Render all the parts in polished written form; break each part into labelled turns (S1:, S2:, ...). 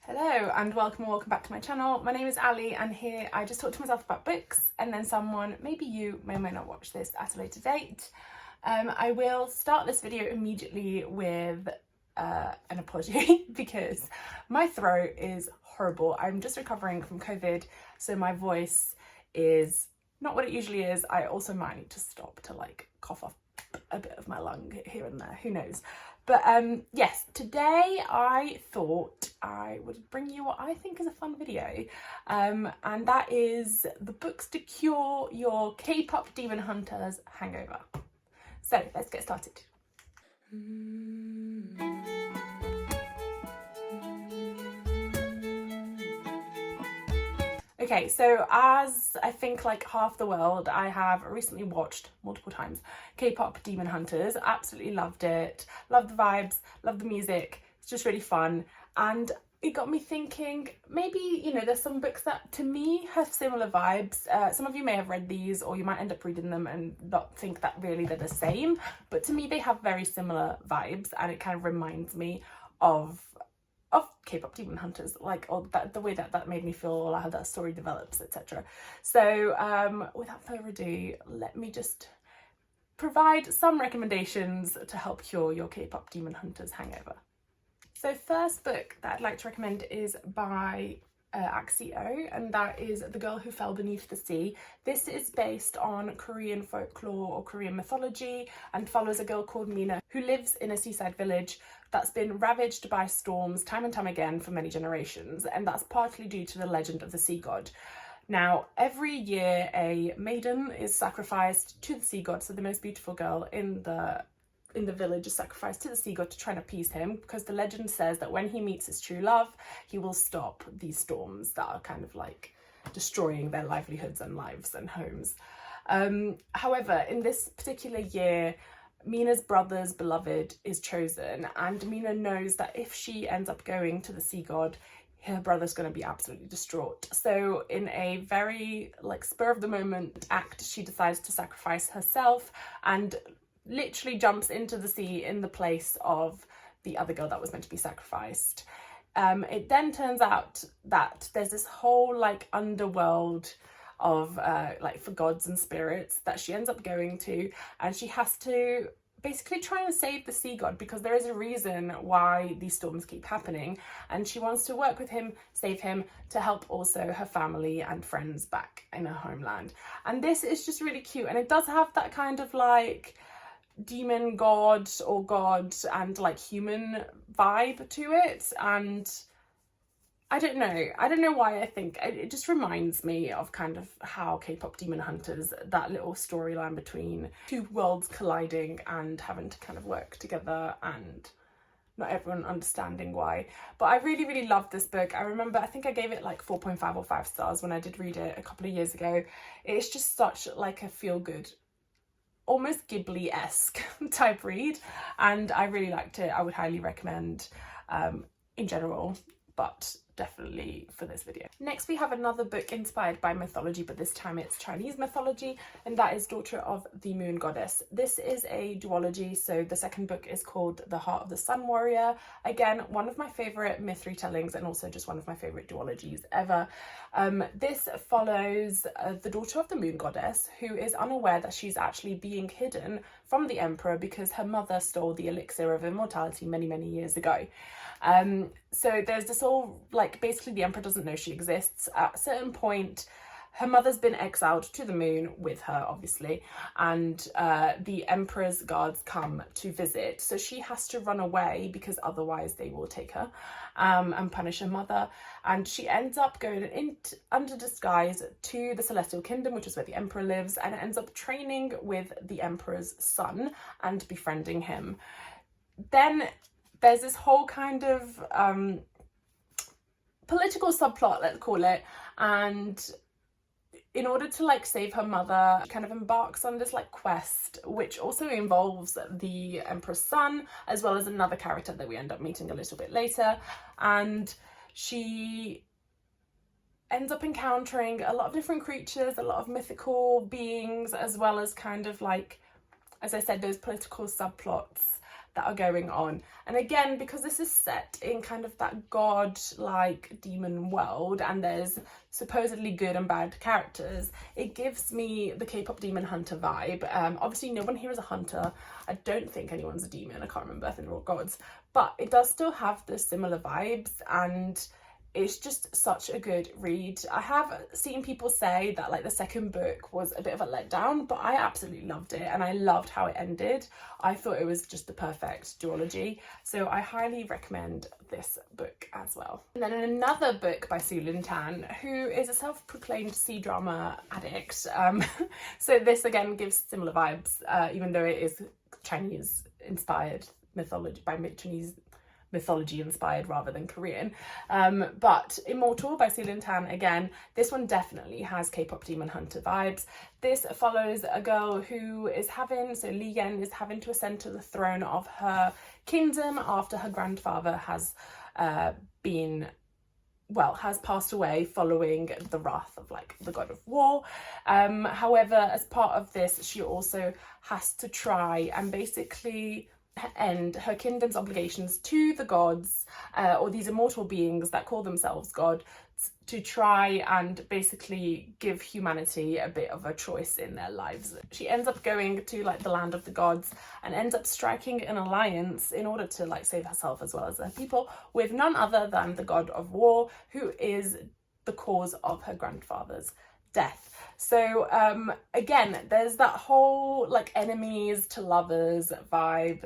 S1: Hello and welcome back to my channel. My name is Ali and here I just talk to myself about books, and then someone, maybe you, may or may not watch this at a later date. I will start this video immediately with an apology because my throat is horrible. I'm just recovering from COVID, so my voice is not what it usually is. I also might need to stop to like cough off a bit of my lung here and there, who knows. But yes, today I thought I would bring you what I think is a fun video, and that is the books to cure your K-pop demon hunters hangover. So let's get started. Okay, so as I think like half the world, I have recently watched multiple times K-pop Demon Hunters. Absolutely loved it. Love the vibes, love the music. It's just really fun. And it got me thinking, maybe, you know, there's some books that to me have similar vibes. Some of you may have read these, or you might end up reading them and not think that really they're the same. But to me, they have very similar vibes, and it kind of reminds me of K-pop Demon Hunters, like, or the way that made me feel, or how that story develops, etc. So without further ado, let me just provide some recommendations to help cure your K-pop Demon Hunters hangover. So first book that I'd like to recommend is by Axio, and that is The Girl Who Fell Beneath the Sea. This is based on Korean folklore or Korean mythology and follows a girl called Mina who lives in a seaside village that's been ravaged by storms time and time again for many generations, and that's partly due to the legend of the sea god. Now, every year a maiden is sacrificed to the sea god, so the most beautiful girl in the village is sacrificed to the sea god to try and appease him, because the legend says that when he meets his true love, he will stop these storms that are kind of like destroying their livelihoods and lives and homes. However, in this particular year, Mina's brother's beloved is chosen, and Mina knows that if she ends up going to the sea god, her brother's going to be absolutely distraught. So in a very like spur of the moment act, she decides to sacrifice herself and literally jumps into the sea in the place of the other girl that was meant to be sacrificed. It then turns out that there's this whole like underworld of like for gods and spirits that she ends up going to, and she has to basically try and save the sea god, because there is a reason why these storms keep happening, and she wants to work with him, save him, to help also her family and friends back in her homeland. And this is just really cute, and it does have that kind of like demon god or god and like human vibe to it, and I don't know why. I think it just reminds me of kind of how K-pop Demon Hunters, that little storyline between two worlds colliding and having to kind of work together and not everyone understanding why. But I really loved this book. I remember, I think I gave it like 4.5 or 5 stars when I did read it a couple of years ago. It's just such like a feel-good, almost Ghibli-esque type read, and I really liked it. I would highly recommend in general, but definitely for this video. Next, we have another book inspired by mythology, but this time it's Chinese mythology, and that is Daughter of the Moon Goddess. This is a duology, so the second book is called The Heart of the Sun Warrior. Again, one of my favourite myth retellings, and also just one of my favourite duologies ever. This follows the daughter of the Moon Goddess, who is unaware that she's actually being hidden from the Emperor because her mother stole the elixir of immortality many years ago. So there's this all like, basically the Emperor doesn't know she exists. At a certain point, her mother's been exiled to the moon with her, obviously, and the Emperor's guards come to visit. So she has to run away because otherwise they will take her and punish her mother. And she ends up going under disguise to the Celestial Kingdom, which is where the Emperor lives, and ends up training with the Emperor's son and befriending him. Then there's this whole kind of political subplot, let's call it, and in order to like save her mother, she kind of embarks on this like quest, which also involves the Emperor's son, as well as another character that we end up meeting a little bit later, and she ends up encountering a lot of different creatures, a lot of mythical beings, as well as kind of like, as I said, those political subplots that are going on. And again, because this is set in kind of that god-like demon world and there's supposedly good and bad characters, it gives me the K-pop demon hunter vibe. Obviously no one here is a hunter. I don't think anyone's a demon. I can't remember if they're all gods, but it does still have the similar vibes, and it's just such a good read. I have seen people say that like the second book was a bit of a letdown, but I absolutely loved it and I loved how it ended. I thought it was just the perfect duology. So I highly recommend this book as well. And then another book by Sulin Tan, who is a self-proclaimed C-drama addict. So this again gives similar vibes, even though it is Chinese inspired mythology, Chinese mythology inspired rather than Korean. But Immortal by Sulin Tan, again, this one definitely has K-pop demon hunter vibes. This follows a girl who is Li Yen is having to ascend to the throne of her kingdom after her grandfather has passed away following the wrath of like the god of war. However, as part of this, she also has to try and basically end her kingdom's obligations to the gods, or these immortal beings that call themselves God, to try and basically give humanity a bit of a choice in their lives. She ends up going to like the land of the gods and ends up striking an alliance in order to like save herself as well as her people with none other than the god of war, who is the cause of her grandfather's death. So again, there's that whole like enemies to lovers vibe.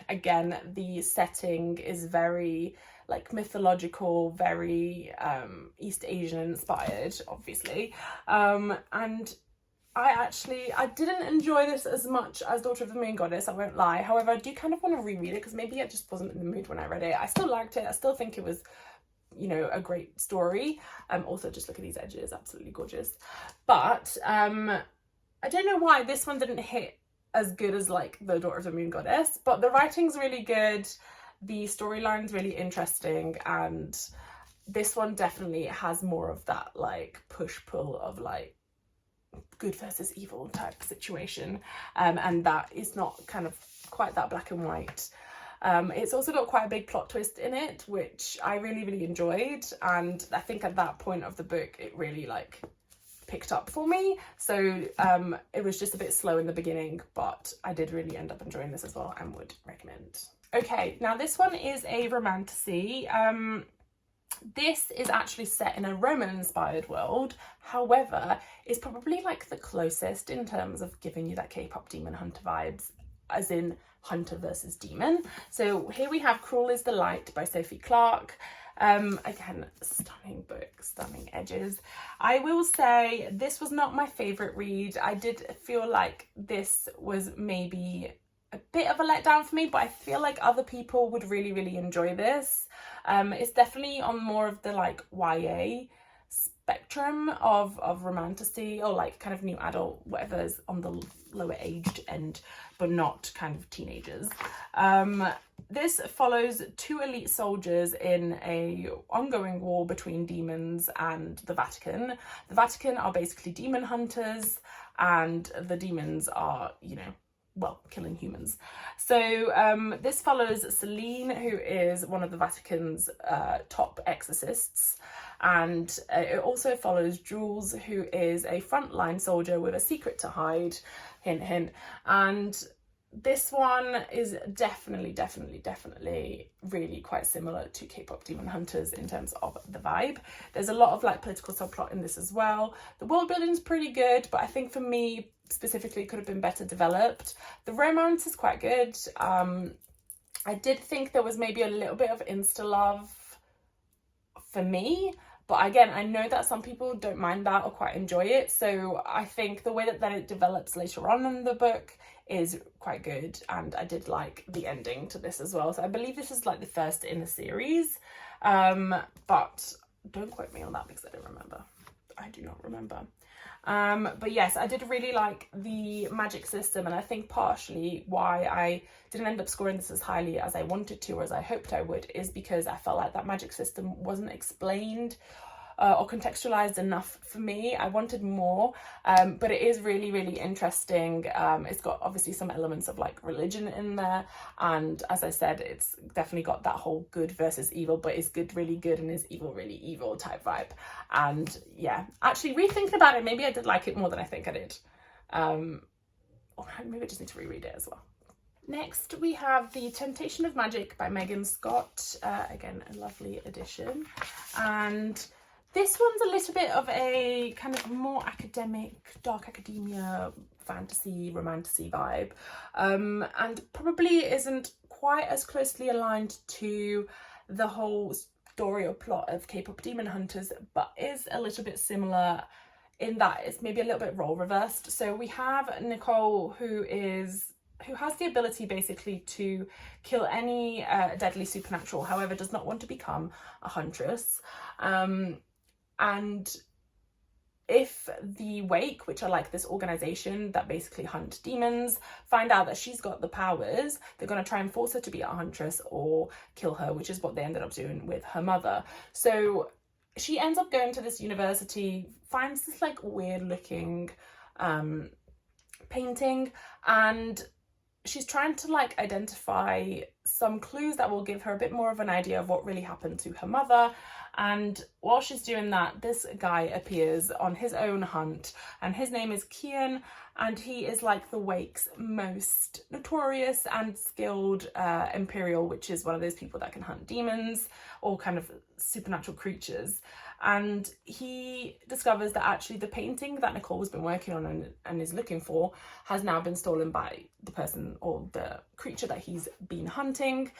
S1: Again, the setting is very like mythological, very East Asian inspired, obviously. And I didn't enjoy this as much as Daughter of the Moon Goddess, I won't lie. However, I do kind of want to reread it because maybe I just wasn't in the mood when I read it. I still liked it. I still think it was, you know, a great story. Also just look at these edges, absolutely gorgeous. But I don't know why this one didn't hit as good as like the Daughter of the Moon Goddess, but the writing's really good, the storyline's really interesting, and this one definitely has more of that like push-pull of like good versus evil type situation, and that is not kind of quite that black and white. It's also got quite a big plot twist in it, which I really enjoyed, and I think at that point of the book it really like picked up for me. So it was just a bit slow in the beginning, but I did really end up enjoying this as well and would recommend. Okay, now this one is a romantasy. This is actually set in a Roman-inspired world. However, it's probably like the closest in terms of giving you that K-pop demon hunter vibes, as in hunter versus demon. So here we have Cruel is the Light by Sophie Clark. Again, stunning book, stunning edges. I will say this was not my favourite read. I did feel like this was maybe a bit of a letdown for me, but I feel like other people would really enjoy this. It's definitely on more of the like YA spectrum of romantasy, or like kind of new adult, whatever is on the lower aged end, but not kind of teenagers. This follows two elite soldiers in a ongoing war between demons and the Vatican. The Vatican are basically demon hunters, and the demons are, you know, well, killing humans. So this follows Celine, who is one of the Vatican's top exorcists, and it also follows Jules, who is a frontline soldier with a secret to hide, hint hint. And this one is definitely really quite similar to K-pop Demon Hunters in terms of the vibe. There's a lot of like political subplot in this as well. The world building is pretty good, but I think for me specifically it could have been better developed. The romance is quite good. I did think there was maybe a little bit of insta love for me, but again, I know that some people don't mind that or quite enjoy it. So I think the way that it develops later on in the book is quite good, and I did like the ending to this as well. So I believe this is like the first in the series, but don't quote me on that because I don't remember. I do not remember. But yes, I did really like the magic system, and I think partially why I didn't end up scoring this as highly as I wanted to, or as I hoped I would, is because I felt like that magic system wasn't explained or contextualized enough for me. I wanted more, but it is really, really interesting. It's got obviously some elements of like religion in there, and as I said, it's definitely got that whole good versus evil, but is good really good and is evil really evil type vibe. And yeah, actually rethinking about it, maybe I did like it more than I think I did. Or maybe I just need to reread it as well. Next, we have The Temptation of Magic by Megan Scott. Again, a lovely edition. And this one's a little bit of a kind of more academic, dark academia, fantasy, romantasy vibe. And probably isn't quite as closely aligned to the whole story or plot of K-pop Demon Hunters, but is a little bit similar in that it's maybe a little bit role reversed. So we have Nicole, who has the ability basically to kill any deadly supernatural, however does not want to become a huntress. And if the Wake, which are like this organization that basically hunt demons, find out that she's got the powers, they're going to try and force her to be a huntress or kill her, which is what they ended up doing with her mother. So she ends up going to this university, finds this like weird looking painting, and she's trying to like identify some clues that will give her a bit more of an idea of what really happened to her mother. And while she's doing that, this guy appears on his own hunt, and his name is Kian, and he is like the Wake's most notorious and skilled Imperial, which is one of those people that can hunt demons or kind of supernatural creatures. And he discovers that actually the painting that Nicole has been working on and is looking for has now been stolen by the person or the creature that he's been hunting.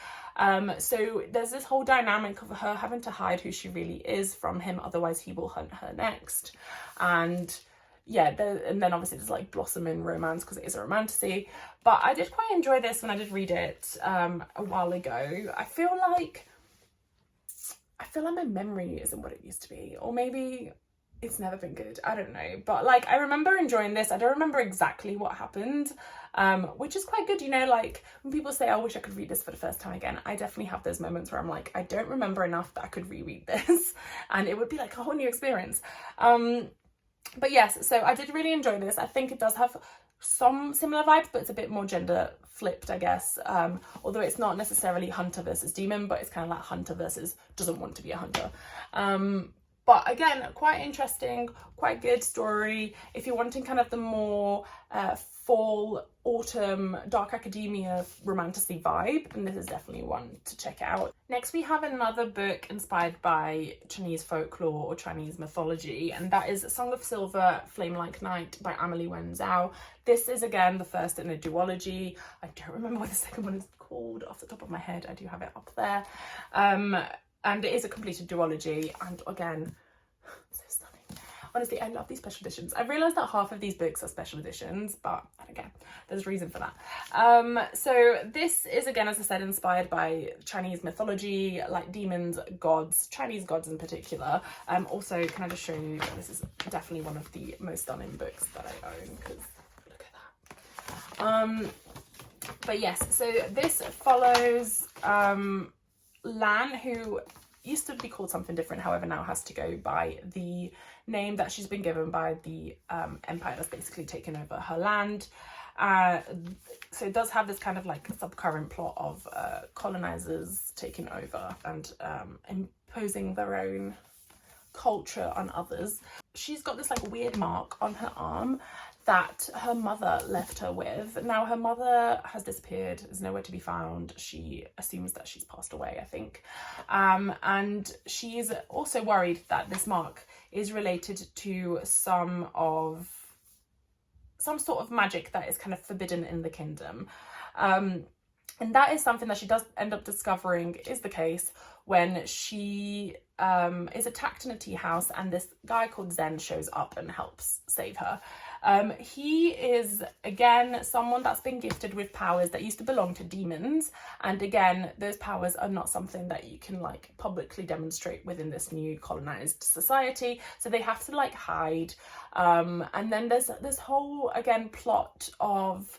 S1: So there's this whole dynamic of her having to hide who she really is from him, otherwise he will hunt her next. And yeah, and then obviously there's like blossoming romance because it is a romantasy. But I did quite enjoy this when I did read it a while ago. I feel like my memory isn't what it used to be, or maybe it's never been good, I don't know, but like I remember enjoying this. I don't remember exactly what happened, which is quite good, you know, like when people say, I wish I could read this for the first time again, I definitely have those moments where I'm like, I don't remember enough that I could reread this and it would be like a whole new experience. But yes, so I did really enjoy this. I think it does have some similar vibes, but it's a bit more gender flipped, I guess, although it's not necessarily hunter versus demon, but it's kind of like hunter versus doesn't want to be a hunter. But again, quite interesting, quite good story. If you're wanting kind of the more fall, autumn, dark academia, romantasy vibe, then this is definitely one to check out. Next, we have another book inspired by Chinese folklore or Chinese mythology, and that is Song of Silver, Flamelike Night by Amelie Wen Zhao. This is again the first in a duology. I don't remember what the second one is called off the top of my head. I do have it up there. And it is a completed duology, and again, so stunning. Honestly, I love these special editions. I've realised that half of these books are special editions, but again, there's a reason for that. So this is, again, as I said, inspired by Chinese mythology, like demons, gods, Chinese gods in particular. Also, can I just show you that this is definitely one of the most stunning books that I own, because look at that. But yes, so this follows Lan, who used to be called something different, however now has to go by the name that she's been given by the empire that's basically taken over her land. So it does have this kind of like subcurrent plot of colonizers taking over and imposing their own culture on others. She's got this like weird mark on her arm that her mother left her with. Now her mother has disappeared, is nowhere to be found. She assumes that she's passed away, I think. And she's also worried that this mark is related to some sort of magic that is kind of forbidden in the kingdom. And that is something that she does end up discovering is the case when she is attacked in a tea house and this guy called Zen shows up and helps save her. He is, again, someone that's been gifted with powers that used to belong to demons. And again, those powers are not something that you can like publicly demonstrate within this new colonized society. So they have to like hide. And then there's this whole, again, plot of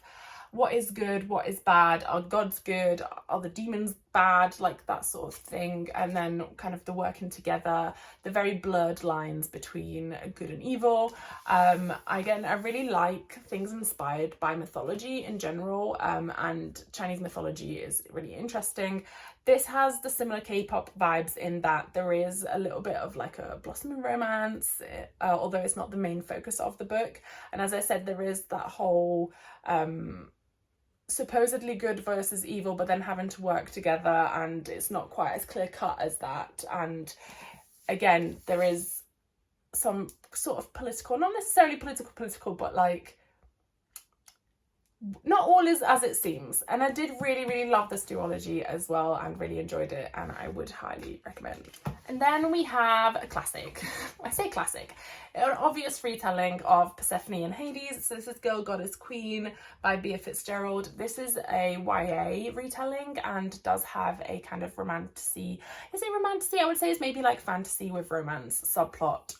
S1: what is good, what is bad, are gods good, are the demons bad, like that sort of thing. And then kind of the working together, the very blurred lines between good and evil. Again, I really like things inspired by mythology in general, and Chinese mythology is really interesting. This has the similar K-pop vibes in that there is a little bit of like a blossoming romance, although it's not the main focus of the book. And as I said, there is that whole supposedly good versus evil, but then having to work together, and it's not quite as clear cut as that. And again, there is some sort of political, not necessarily political, but like not all is as it seems. And I did really love this duology as well and really enjoyed it, and I would highly recommend. And then we have a classic. I say classic, an obvious retelling of Persephone and Hades. So this is Girl Goddess Queen by Bea Fitzgerald. This is a YA retelling and does have a kind of romantasy. Is it romantasy? I would say it's maybe like fantasy with romance subplot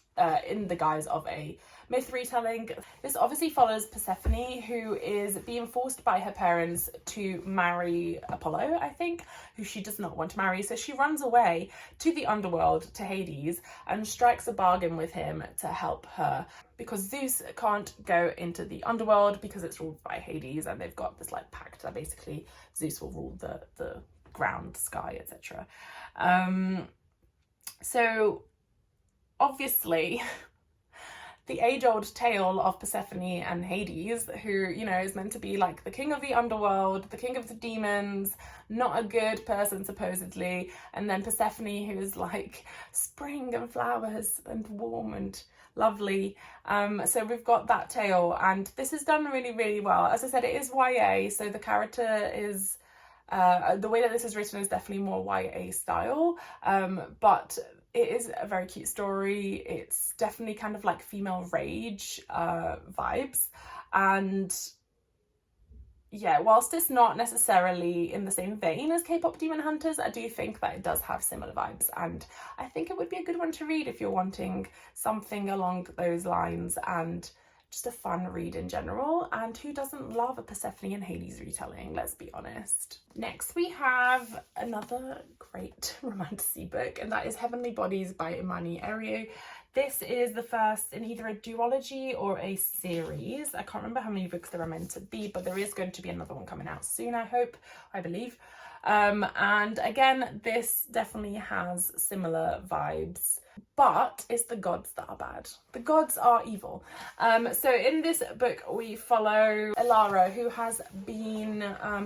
S1: in the guise of a myth retelling. This obviously follows Persephone, who is being forced by her parents to marry Apollo, I think, who she does not want to marry. So she runs away to the underworld, to Hades, and strikes a bargain with him to help her, because Zeus can't go into the underworld because it's ruled by Hades, and they've got this like pact that basically Zeus will rule the ground, sky, etc. So obviously the age-old tale of Persephone and Hades, who, you know, is meant to be like the king of the underworld, the king of the demons, not a good person supposedly, and then Persephone, who is like spring and flowers and warm and lovely. So we've got that tale, and this is done really well. As I said, it is YA, so the character is the way that this is written is definitely more YA style, but it is a very cute story. It's definitely kind of like female rage vibes, and yeah, whilst it's not necessarily in the same vein as K-pop Demon Hunters, I do think that it does have similar vibes, and I think it would be a good one to read if you're wanting something along those lines and just a fun read in general. And who doesn't love a Persephone and Hades retelling, let's be honest. Next we have another great romantasy book, and that is Heavenly Bodies by Imani Erio. This is the first in either a duology or a series. I can't remember how many books there are meant to be, but there is going to be another one coming out soon, I believe. And again, this definitely has similar vibes, but it's the gods that are bad. The gods are evil. So in this book we follow Elara, who has been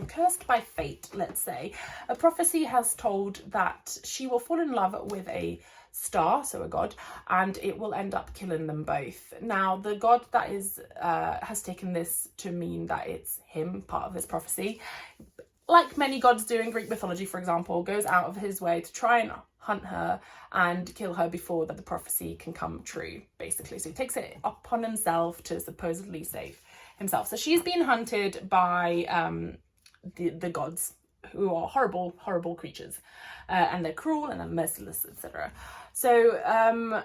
S1: cursed by fate, let's say. A prophecy has told that she will fall in love with a star, so a god, and it will end up killing them both. Now the god that is has taken this to mean that it's him, part of this prophecy, like many gods do in Greek mythology, for example, goes out of his way to try and hunt her and kill her before that the prophecy can come true, basically. So he takes it upon himself to supposedly save himself. So she's been hunted by the gods, who are horrible creatures, and they're cruel and they're merciless, etc. So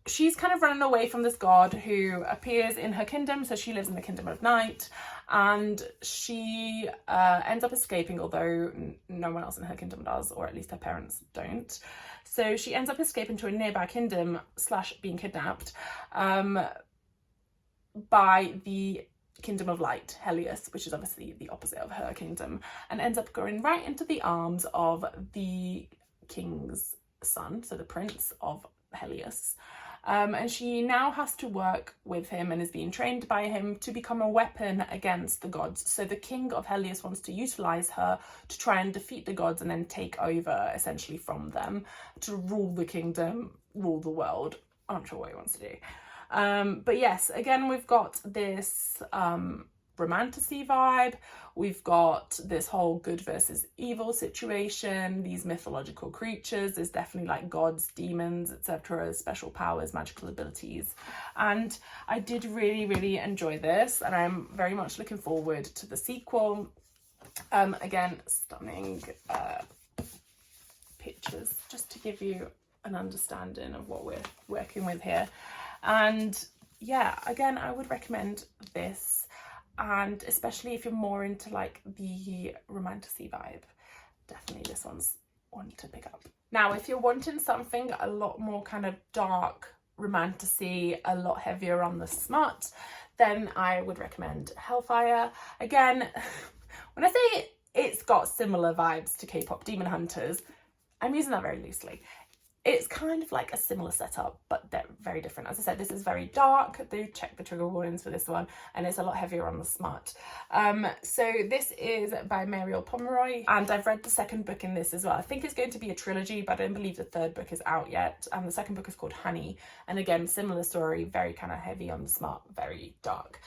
S1: she's kind of running away from this god who appears in her kingdom. So she lives in the kingdom of night, and she ends up escaping, although no one else in her kingdom does, or at least her parents don't. So she ends up escaping to a nearby kingdom / being kidnapped by the kingdom of light, Helios, which is obviously the opposite of her kingdom, and ends up going right into the arms of the king's son, so the prince of Helios. And she now has to work with him and is being trained by him to become a weapon against the gods. So the king of Helios wants to utilize her to try and defeat the gods and then take over essentially from them to rule the kingdom, rule the world. I'm not sure what he wants to do. But yes, again, we've got this romantasy vibe. We've got this whole good versus evil situation, these mythological creatures. There's definitely like gods, demons, etc., special powers, magical abilities. And I did really enjoy this, and I'm very much looking forward to the sequel. Again, stunning pictures, just to give you an understanding of what we're working with here. And yeah, again, I would recommend this. and especially if you're more into like the romantasy vibe, definitely this one's one to pick up. Now, if you're wanting something a lot more kind of dark romantasy, a lot heavier on the smut, then I would recommend Hellfire. Again, when I say it's got similar vibes to K-pop Demon Hunters, I'm using that very loosely. It's kind of like a similar setup, but they're very different. As I said, this is very dark. Do check the trigger warnings for this one, and it's a lot heavier on the smut. So this is by Mariel Pomeroy, and I've read the second book in this as well. I think it's going to be a trilogy, but I don't believe the third book is out yet. The second book is called Honey, and again, similar story, very kind of heavy on the smut, very dark.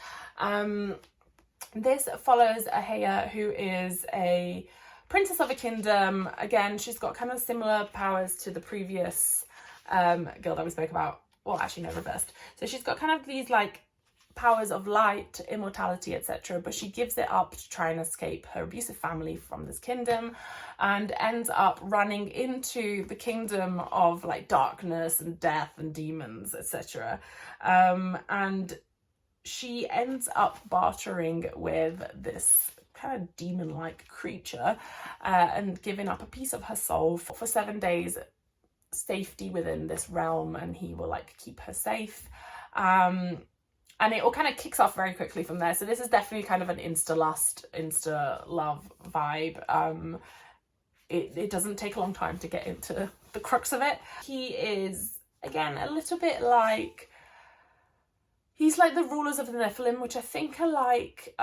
S1: This follows Ahaya, who is a princess of a kingdom. Again, she's got kind of similar powers to the previous girl that we spoke about. Well, actually, no, reversed. So she's got kind of these like powers of light, immortality, etc. But she gives it up to try and escape her abusive family from this kingdom, and ends up running into the kingdom of like darkness and death and demons, etc. And she ends up bartering with this kind of demon-like creature and giving up a piece of her soul for 7 days safety within this realm, and he will like keep her safe, and it all kind of kicks off very quickly from there. So this is definitely kind of an insta-lust, insta-love vibe. It doesn't take a long time to get into the crux of it. He is, again, a little bit like, he's like the rulers of the Nephilim, which I think are like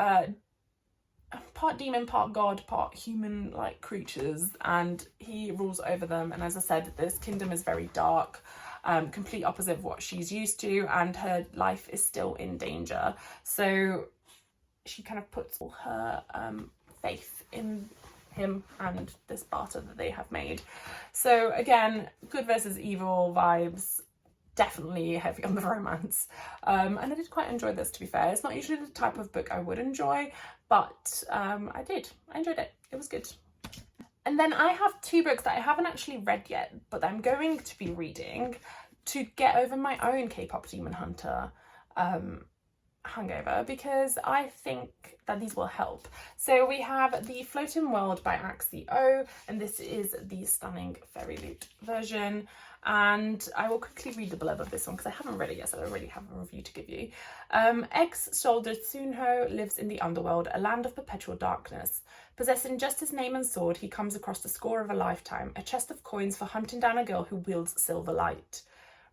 S1: part demon, part god, part human like creatures, and he rules over them. And as I said, this kingdom is very dark, complete opposite of what she's used to, and her life is still in danger. So she kind of puts all her faith in him and this barter that they have made. So again, good versus evil vibes, definitely heavy on the romance, and I did quite enjoy this, to be fair. It's not usually the type of book I would enjoy, but I enjoyed it. It was good. And then I have two books that I haven't actually read yet, but I'm going to be reading to get over my own K-pop Demon Hunter hangover, because I think that these will help. So we have The Floating World by Axie O, and this is the stunning Fairy Loot version. And I will quickly read the blurb of this one because I haven't read it yet, so I don't really have a review to give you. Ex-soldier Sunho lives in the underworld, a land of perpetual darkness. Possessing just his name and sword, he comes across the score of a lifetime, a chest of coins for hunting down a girl who wields silver light.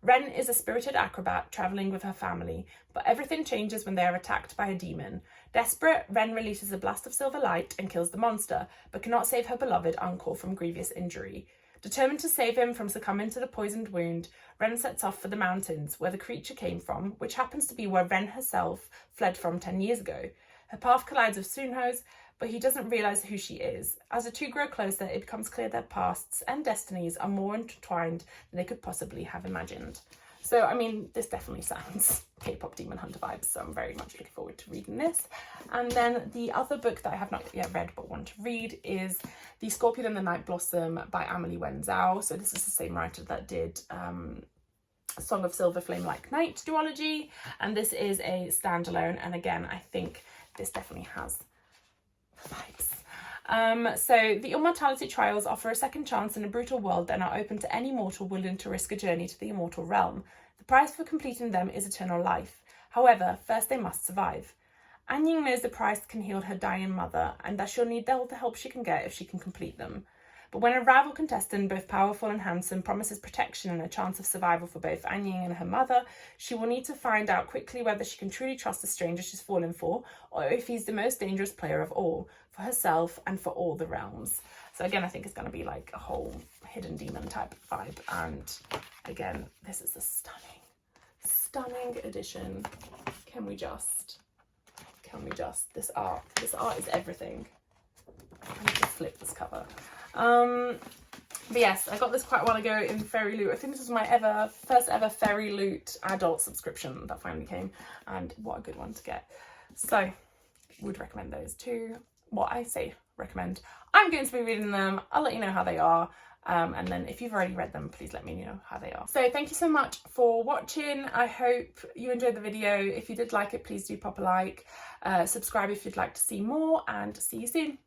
S1: Ren is a spirited acrobat travelling with her family, but everything changes when they are attacked by a demon. Desperate, Ren releases a blast of silver light and kills the monster, but cannot save her beloved uncle from grievous injury. Determined to save him from succumbing to the poisoned wound, Ren sets off for the mountains, where the creature came from, which happens to be where Ren herself fled from 10 years ago. Her path collides with Sunho's, but he doesn't realise who she is. As the two grow closer, it becomes clear their pasts and destinies are more intertwined than they could possibly have imagined. So, I mean, this definitely sounds K-pop Demon Hunter vibes, so I'm very much looking forward to reading this. And then the other book that I have not yet read but want to read is The Scorpion and the Night Blossom by Amelie Wenzhou. So this is the same writer that did Song of Silver Flamelike Night duology, and this is a standalone, and again, I think this definitely has vibes. So the Immortality Trials offer a second chance in a brutal world and are open to any mortal willing to risk a journey to the immortal realm. The price for completing them is eternal life. However, first they must survive. Anying knows the price can heal her dying mother, and that she'll need all the help she can get if she can complete them. But when a rival contestant, both powerful and handsome, promises protection and a chance of survival for both Anying and her mother, she will need to find out quickly whether she can truly trust the stranger she's fallen for, or if he's the most dangerous player of all, for herself and for all the realms. So again, I think it's going to be like a whole hidden demon type vibe. And again, this is a stunning edition. Can we just, this art is everything. Let me just flip this cover. But yes, I got this quite a while ago in Fairy Loot. I think this was my first ever Fairy Loot adult subscription that finally came, and what a good one to get. So would recommend those two. What I say recommend. I'm going to be reading them. I'll let you know how they are. And then if you've already read them, please let me know how they are. So thank you so much for watching. I hope you enjoyed the video. If you did like it, please do pop a like, subscribe if you'd like to see more, and see you soon.